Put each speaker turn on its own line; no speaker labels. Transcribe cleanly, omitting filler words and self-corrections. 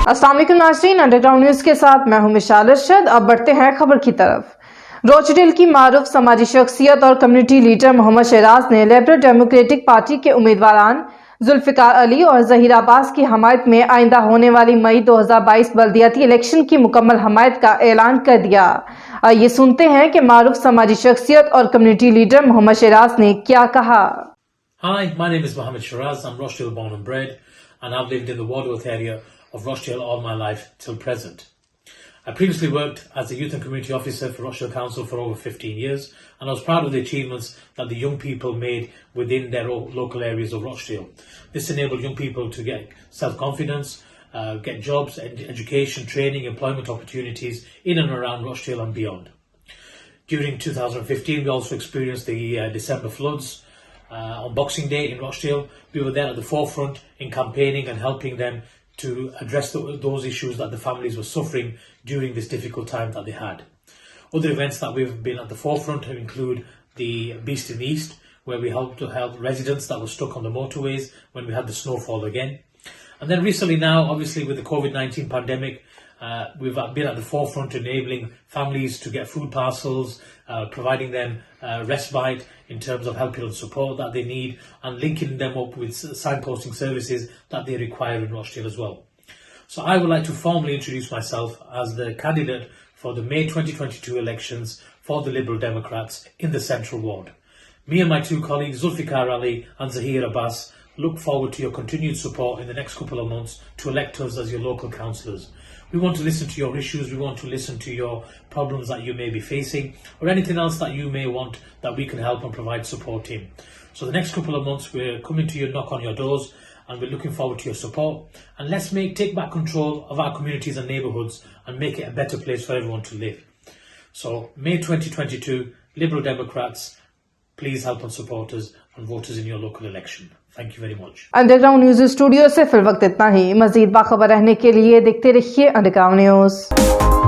अस्सलाम वालेकुम नाज़रीन, अंडरग्राउंड न्यूज के साथ मैं हूं मिशाल अरशद। अब बढ़ते हैं खबर की तरफ। रोचडेल की मारूफ समाजी शख्सियत और कम्युनिटी लीडर मोहम्मद शहराज ने लिबरल डेमोक्रेटिक पार्टी के उम्मीदवारान जुल्फिकार अली और जहीर अब्बास की हमायत में आइंदा होने वाली मई 2022 बल्दियाती इलेक्शन की मुकम्मल हमायत का ऐलान कर दिया। ये सुनते हैं कि मारूफ समाजी शख्सियत और कम्युनिटी लीडर मोहम्मद शहराज ने क्या कहा।
Hi, my name is Mohammed Shiraz. I'm Rochdale born and bred, and I've lived in the Wadworth area of Rochdale all my life till present. I previously worked as a youth and community officer for Rochdale Council for over 15 years, and I was proud of the achievements that the young people made within their local areas of Rochdale. This enabled young people to get self-confidence, get jobs, education, training, employment opportunities in and around Rochdale and beyond. During 2015, we also experienced the December floods. On Boxing Day in Rochdale, we were there at the forefront in campaigning and helping them to address those issues that the families were suffering during this difficult time that they had. Other events that we've been at the forefront include the Beast in the East, where we helped to help residents that were stuck on the motorways when we had the snowfall again. And then recently now, obviously with the COVID-19 pandemic, we've been at the forefront enabling families to get food parcels, providing them respite in terms of help and support that they need, and linking them up with signposting services that they require in Rochdale as well. So I would like to formally introduce myself as the candidate for the May 2022 elections for the Liberal Democrats in the Central Ward. Me and my two colleagues, Zulfikar Ali and Zahir Abbas, look forward to your continued support in the next couple of months to elect us as your local councillors. We want to listen to your issues, we want to listen to your problems that you may be facing, or anything else that you may want that we can help and provide support in. So the next couple of months we're coming to you, knock on your doors, and we're looking forward to your support. And let's take back control of our communities and neighbourhoods and make it a better place for everyone to live. So May 2022, Liberal Democrats, please help and support us and vote us in your local election. Thank you very much.
Underground news studio से fill वक्त इतना ही। मजीद बाखबर रहने के लिए देखते रहिए underground news.